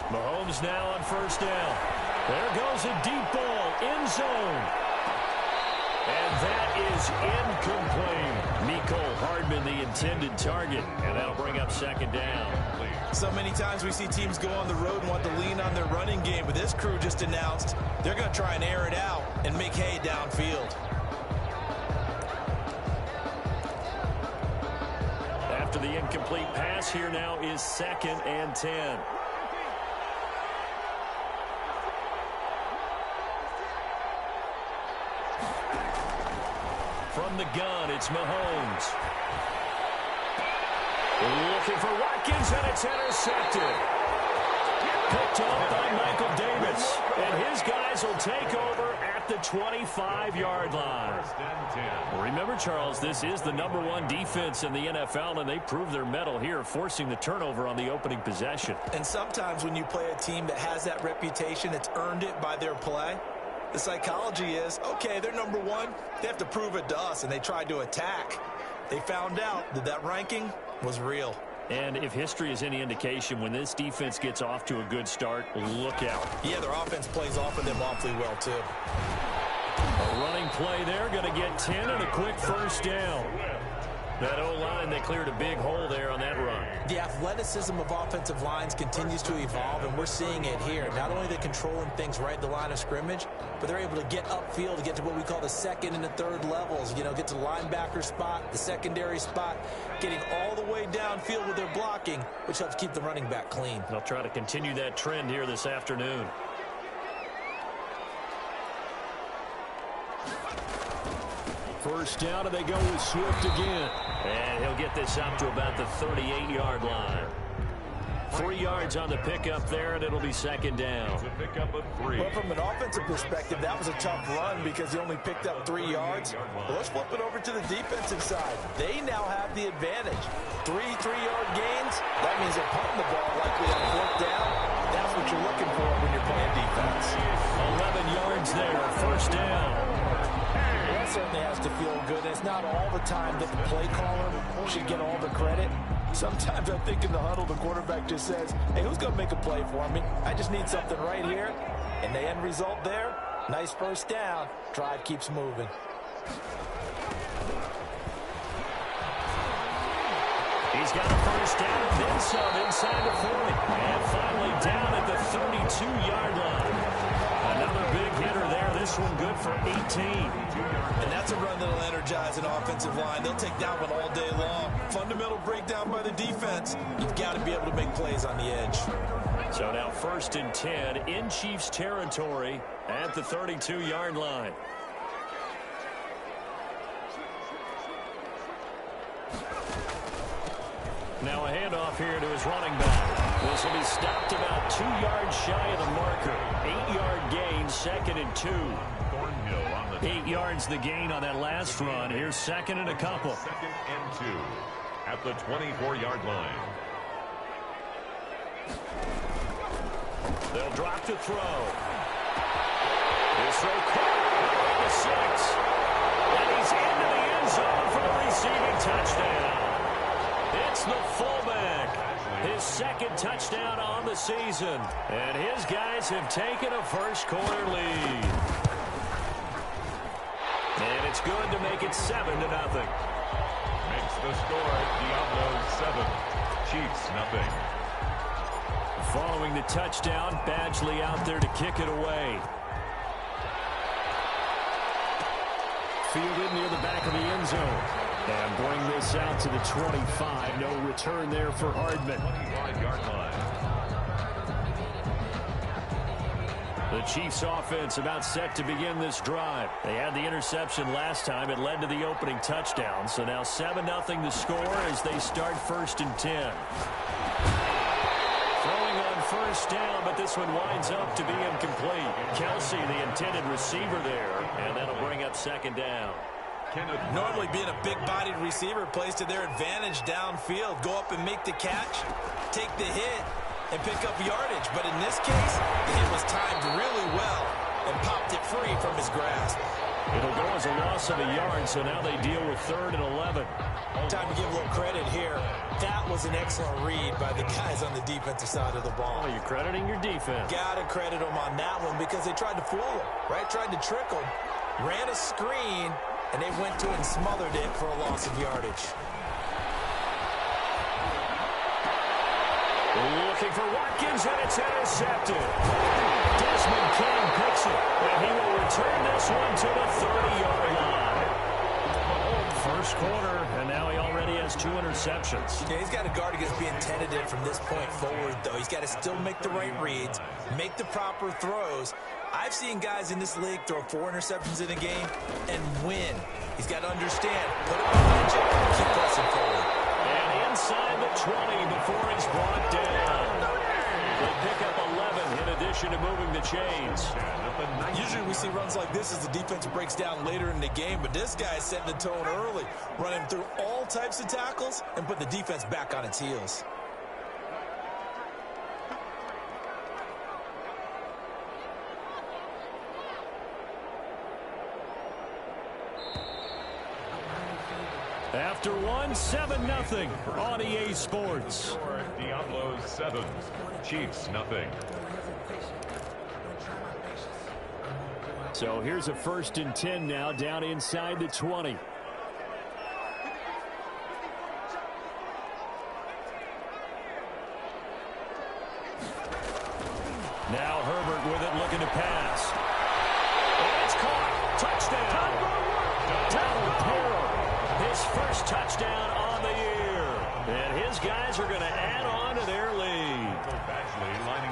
Mahomes now on first down. There goes a deep ball, end zone. And that is incomplete. Mecole Hardman, the intended target, and that'll bring up second down. So many times we see teams go on the road and want to lean on their running game, but this crew just announced they're going to try and air it out and make hay downfield. After the incomplete pass, here now is 2nd and 10. From the gun, it's Mahomes. Looking for Watkins, and it's intercepted. Picked off by Michael Davis. And his guys will take over at the 25-yard line. Remember, Charles, this is the #1 defense in the NFL, and they proved their mettle here, forcing the turnover on the opening possession. And sometimes when you play a team that has that reputation, it's earned it by their play. The psychology is, okay, they're #1. They have to prove it to us, and they tried to attack. They found out that that ranking was real. And if history is any indication, when this defense gets off to a good start, look out. Yeah, their offense plays off of them awfully well, too. A running play there, going to get 10 and a quick first down. That O-line, they cleared a big hole there on that run. The athleticism of offensive lines continues to evolve, and we're seeing it here. Not only are they controlling things right at the line of scrimmage, but they're able to get upfield to get to what we call the 2nd and the 3rd levels. You know, get to the linebacker spot, the secondary spot, getting all the way downfield with their blocking, which helps keep the running back clean. They'll try to continue that trend here this afternoon. First down, and they go with Swift again. And he'll get this up to about the 38-yard line. 3 yards on the pickup there, and it'll be 2nd down. It's a pickup of 3. Well, from an offensive perspective, that was a tough run because he only picked up 3 yards. Well, let's flip it over to the defensive side. They now have the advantage. 3 3-yard gains. That means they're punting the ball likely on 4th down. That's what you're looking for when you're playing defense. 11 yards there, first down. That certainly has to feel good. It's not all the time that the play caller should get all the credit. Sometimes I think in the huddle, the quarterback just says, hey, who's going to make a play for me? I just need something right here. And the end result there, nice first down. Drive keeps moving. He's got a first down, then some inside the 40. And finally down at the 32-yard line. Another big hitter there. This one good for 18. And that's a run that'll energize an offensive line. They'll take that one all day long. Fundamental breakdown by the defense. You've got to be able to make plays on the edge. So now 1st and 10 in Chiefs territory at the 32-yard line. Now a handoff here to his running back. This will be stopped about 2 yards shy of the marker. 8-yard gain, 2nd and 2. 8 yards the gain on that last run. Here's 2nd and a couple. 2nd and 2 at the 24-yard line. They'll drop to throw. This throw caught the 6. And he's into the end zone for the receiving touchdown. It's the fullback. His 2nd touchdown on the season. And his guys have taken a first-quarter lead. And it's good to make it 7-0. Makes the score Diablos 7, Chiefs nothing. Following the touchdown, Badgley out there to kick it away. Fielded near the back of the end zone. And bring this out to the 25. No return there for Hardman. 25-yard line. The Chiefs offense about set to begin this drive. They had the interception last time. It led to the opening touchdown. So now 7-0 the score as they start 1st and 10. Throwing on first down, but this one winds up to be incomplete. Kelsey, the intended receiver there, and that'll bring up 2nd down. Normally being a big-bodied receiver plays to their advantage downfield. Go up and make the catch, take the hit, and pick up yardage. But in this case, the hit was timed really well and popped it free from his grasp. It'll go as a loss of a yard, so now they deal with 3rd and 11. Time to give a little credit here. That was an excellent read by the guys on the defensive side of the ball. Oh, you're crediting your defense. Got to credit them on that one because they tried to fool them, right? Tried to trick them. Ran a screen, and they went to it and smothered it for a loss of yardage. Looking for Watkins, and it's intercepted. Desmond King picks it, and he will return this one to the 30-yard line. First quarter, and now he already has 2 interceptions. Yeah, he's got to guard against being tentative from this point forward, though. He's got to still make the right reads, make the proper throws. I've seen guys in this league throw 4 interceptions in a game and win. He's got to understand, put it behind you, and keep pressing forward. And inside the 20 before it's brought down. They pick up 11 in addition to moving the chains. Usually we see runs like this as the defense breaks down later in the game, but this guy is setting the tone early, running through all types of tackles and put the defense back on its heels. After one, 7-0 on EA Sports. Diablos 7, Chiefs nothing. So here's a 1st and 10 now, down inside the 20. Now Herbert with it, looking to pass. And it's caught. Touchdown. Donald Perry, his first touchdown on the year. And his guys are going to add on to their lead.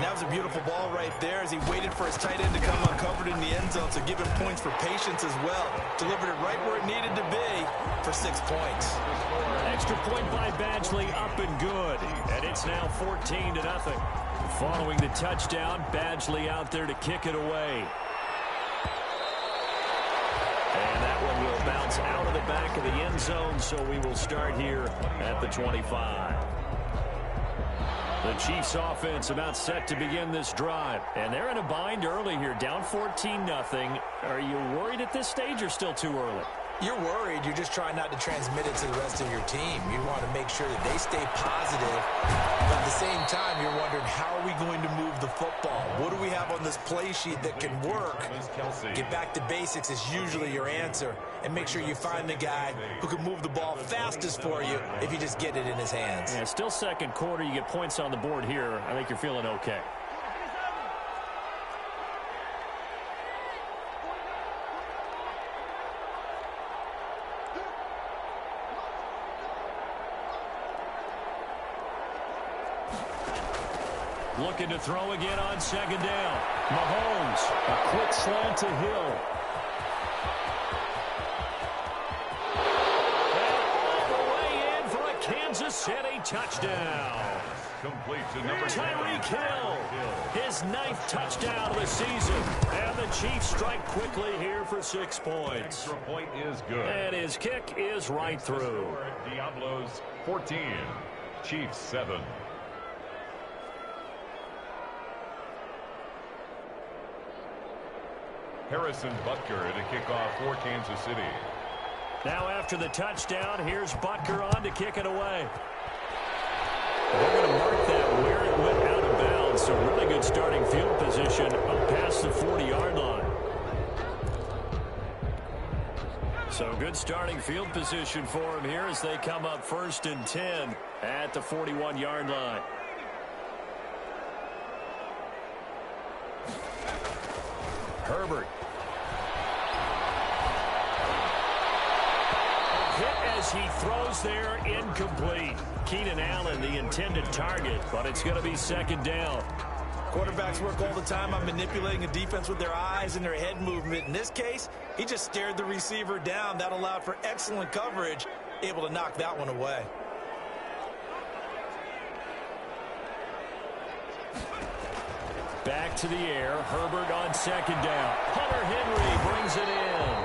That was a beautiful ball right there as he waited for his tight end to come uncovered in the end zone, so give him points for patience as well. Delivered it right where it needed to be for 6 points. Extra point by Badgley, up and good. And it's now 14-0. Following the touchdown, Badgley out there to kick it away. And that one will bounce out of the back of the end zone, so we will start here at the 25. The Chiefs offense about set to begin this drive. And they're in a bind early here, down 14-0. Are you worried at this stage or still too early? You're worried. You're just trying not to transmit it to the rest of your team. You want to make sure that they stay positive. But at the same time, you're wondering, how are we going to move the football? What do we have on this play sheet that can work? Get back to basics is usually your answer. And make sure you find the guy who can move the ball fastest for you if you just get it in his hands. Yeah, still second quarter. You get points on the board here. I think you're feeling okay. Looking to throw again on 2nd down. Mahomes, a quick slant to Hill. And all the way in for a Kansas City touchdown. Complete to number Tyreek Hill, his 9th touchdown of the season. And the Chiefs strike quickly here for 6 points. Extra point is good. And his kick is right through. Diablos 14, Chiefs 7. Harrison Butker to kick off for Kansas City. Now after the touchdown, here's Butker on to kick it away. They're going to mark that where it went out of bounds. So really good starting field position up past the 40-yard line. So good starting field position for him here as they come up 1st and 10 at the 41-yard line. Herbert. Hit as he throws there, incomplete. Keenan Allen, the intended target, but it's going to be 2nd down. Quarterbacks work all the time on manipulating a defense with their eyes and their head movement. In this case, he just stared the receiver down. That allowed for excellent coverage, able to knock that one away. Back to the air. Herbert on 2nd down. Hunter Henry brings it in.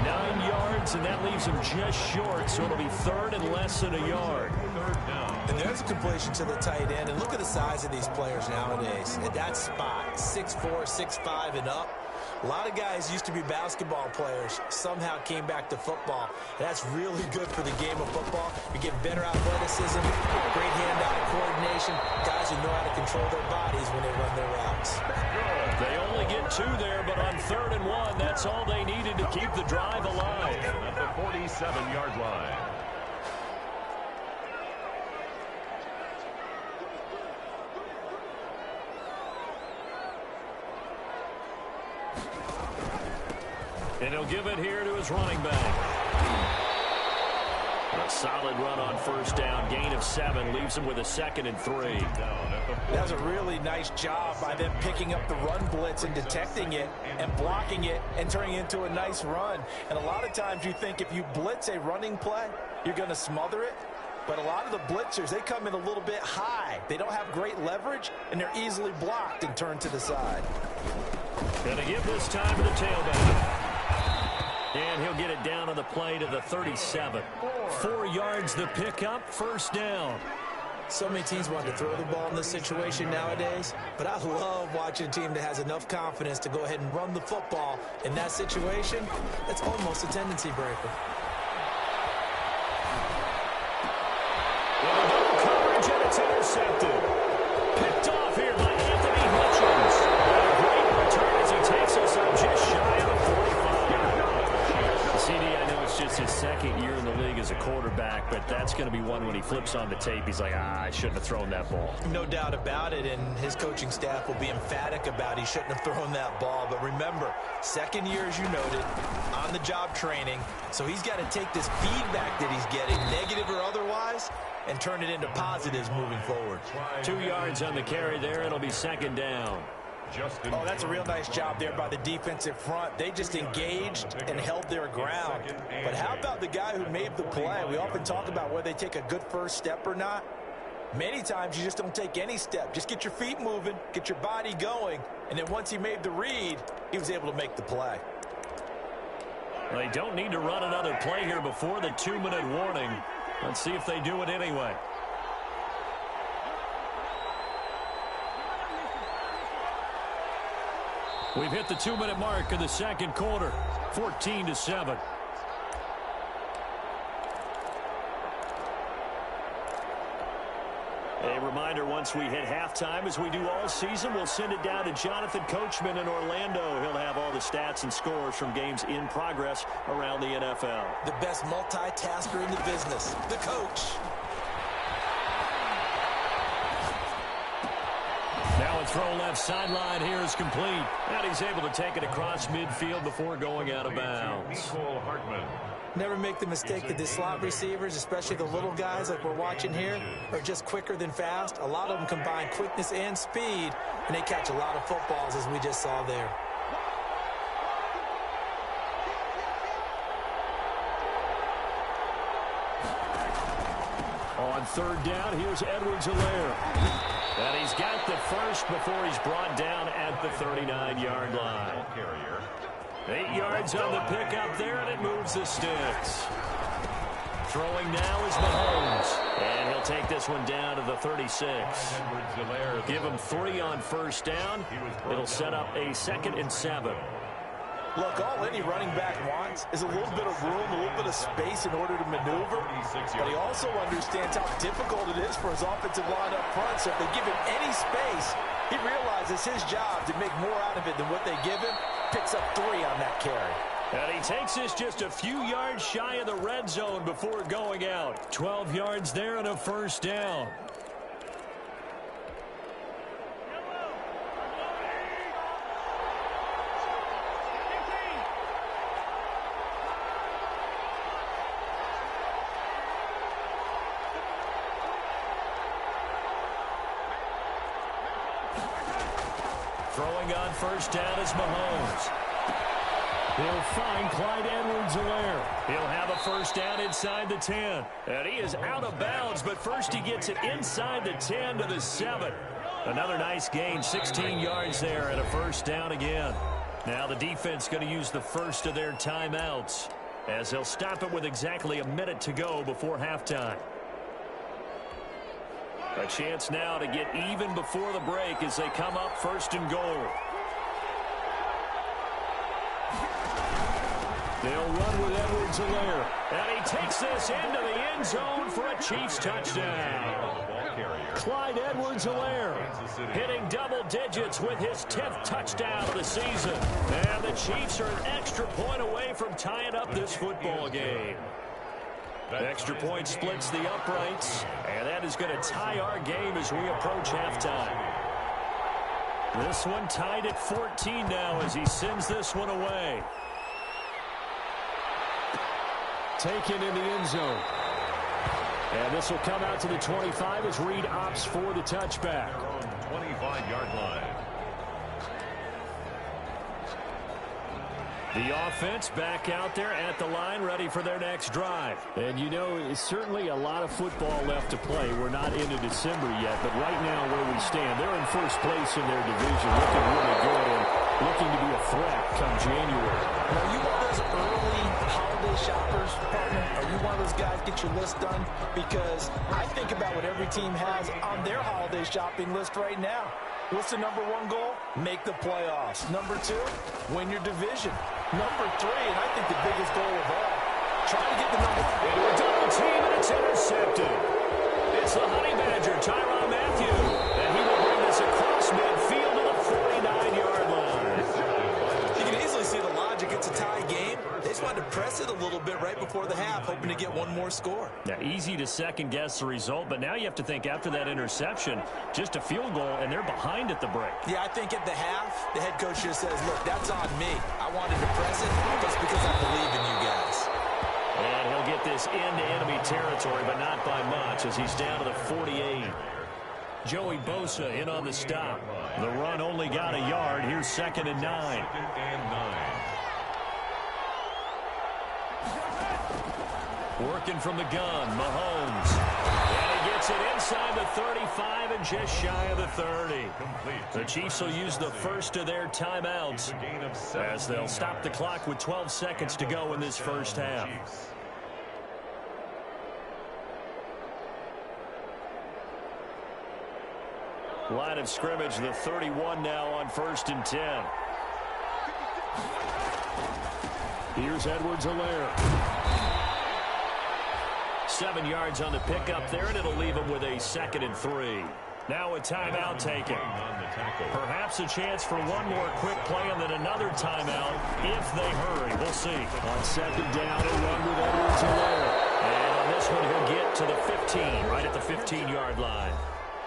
9 yards, and that leaves him just short, so it'll be 3rd and less than a yard. 3rd down. And there's a completion to the tight end. And look at the size of these players nowadays. At that spot, 6'4", 6'5", and up. A lot of guys used to be basketball players, somehow came back to football. And that's really good for the game of football. You get better athleticism, great hand-eye coordination, guys who know how to control their bodies when they run their routes. They only get 2 there, but on 3rd and 1, that's all they needed to keep the drive alive. At the 47-yard line. And he'll give it here to his running back. A solid run on 1st down. Gain of 7 leaves him with a 2nd and 3. That was a really nice job by them picking up the run blitz and detecting it and blocking it and turning it into a nice run. And a lot of times you think if you blitz a running play, you're going to smother it. But a lot of the blitzers, they come in a little bit high. They don't have great leverage, and they're easily blocked and turned to the side. Going to give this time to the tailback. And he'll get it down on the play to the 37. 4 yards the pickup, 1st down. So many teams want to throw the ball in this situation nowadays, but I love watching a team that has enough confidence to go ahead and run the football. In that situation, that's almost a tendency breaker. Well, double coverage, and it's intercepted. Picked off here by Anthony Hutchins. And a great return as he takes us up just shy of the 45. CD, I know it's just his 2nd year in the league as a quarterback, but that's going to be one when he flips on the tape. He's like, I shouldn't have thrown that ball. No doubt about it, and his coaching staff will be emphatic about he shouldn't have thrown that ball. But remember, 2nd year, as you noted, on-the-job training, so he's got to take this feedback that he's getting, negative or otherwise, and turn it into positives moving forward. 2 yards on the carry there. It'll be 2nd down. Oh, that's a real nice job there by the defensive front. They just engaged and held their ground. But how about the guy who made the play? We often talk about whether they take a good first step or not. Many times you just don't take any step. Just get your feet moving, get your body going, and then once he made the read, he was able to make the play. They don't need to run another play here before the 2-minute warning. Let's see if they do it anyway. We've hit the 2-minute mark in the 2nd quarter, 14-7. A reminder, once we hit halftime, as we do all season, we'll send it down to Jonathan Coachman in Orlando. He'll have all the stats and scores from games in progress around the NFL. The best multitasker in the business, the coach. Now a throw left sideline here is complete. And he's able to take it across midfield before going out of bounds. Never make the mistake that the slot receivers, especially the little guys like we're watching here, are just quicker than fast. A lot of them combine quickness and speed, and they catch a lot of footballs, as we just saw there. On 3rd down, here's Edwards-Helaire. And he's got the first before he's brought down at the 39-yard line. 8 yards on the pickup there, and it moves the sticks. Throwing now is Mahomes. And he'll take this one down to the 36. Give him 3 on 1st down. It'll set up a 2nd and 7. Look, all any running back wants is a little bit of room, a little bit of space in order to maneuver. But he also understands how difficult it is for his offensive line up front. So if they give him any space, he realizes his job to make more out of it than what they give him. Picks up 3 on that carry. And he takes this just a few yards shy of the red zone before going out. 12 yards there and a 1st down. Throwing on 1st down is Mahomes. He'll find Clyde Edwards-Helaire. He'll have a 1st down inside the 10. And he is out of bounds, but first he gets it inside the 10 to the 7. Another nice gain, 16 yards there and a 1st down again. Now the defense going to use the first of their timeouts as they'll stop it with exactly a minute to go before halftime. A chance now to get even before the break as they come up 1st and goal. They'll run with Edwards-Helaire. And he takes this into the end zone for a Chiefs touchdown. Clyde Edwards-Helaire hitting double digits with his 10th touchdown of the season. And the Chiefs are an extra point away from tying up this football game. The extra point splits the uprights, and that is going to tie our game as we approach halftime. This one tied at 14 now as he sends this one away. Taken in the end zone. And this will come out to the 25 as Reed opts for the touchback. 25-yard line. The offense back out there at the line, ready for their next drive. And you know, it's certainly a lot of football left to play. We're not into December yet, but right now where we stand, they're in first place in their division, looking really good and looking to be a threat come January. Are you one of those early holiday shoppers, partner? Are you one of those guys get your list done? Because I think about what every team has on their holiday shopping list right now. What's the number one goal? Make the playoffs. Number two, win your division. Number three, and I think the biggest goal of all, try to get the number one. Into a double team, and it's intercepted. It's the Honey Badger, Tyrann Mathieu. And he will bring this across midfield to the 49-yard line. You can easily see the logic. It's a tie game. They just wanted to press it a little bit right before the half, hoping to get one more score. Yeah, easy to second-guess the result, but now you have to think after that interception, just a field goal, and they're behind at the break. Yeah, I think at the half, the head coach just says, look, that's on me. I wanted to press it just because I believe in you guys. And he'll get this into enemy territory, but not by much as he's down to the 48. Joey Bosa in on the stop. The run only got a yard. Here's 2nd and 9. 2nd and 9. Working from the gun, Mahomes. And he gets it inside the 35 and just shy of the 30. The Chiefs will use the first of their timeouts as they'll stop the clock with 12 seconds to go in this first half. Line of scrimmage, the 31 now on 1st and 10. Here's Edwards-Helaire. 7 yards on the pickup there, and it'll leave him with a 2nd and 3. Now a timeout taken. Perhaps a chance for one more quick play and then another timeout if they hurry. We'll see. On 2nd down, a run with Edwards-Helaire. And on this one, he'll get to the 15, right at the 15-yard line.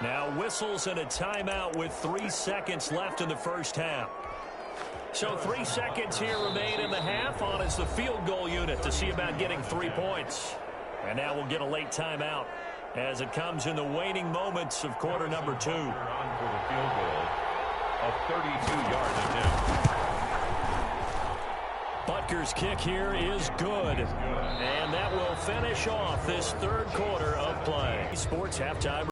Now whistles and a timeout with 3 seconds left in the first half. So 3 seconds here remain in the half on as the field goal unit to see about getting 3 points. And now we'll get a late timeout as it comes in the waning moments of quarter number 2. On for the field goal of 32 yards now. Butker's kick here is good. And that will finish off this third quarter of play. Sports halftime.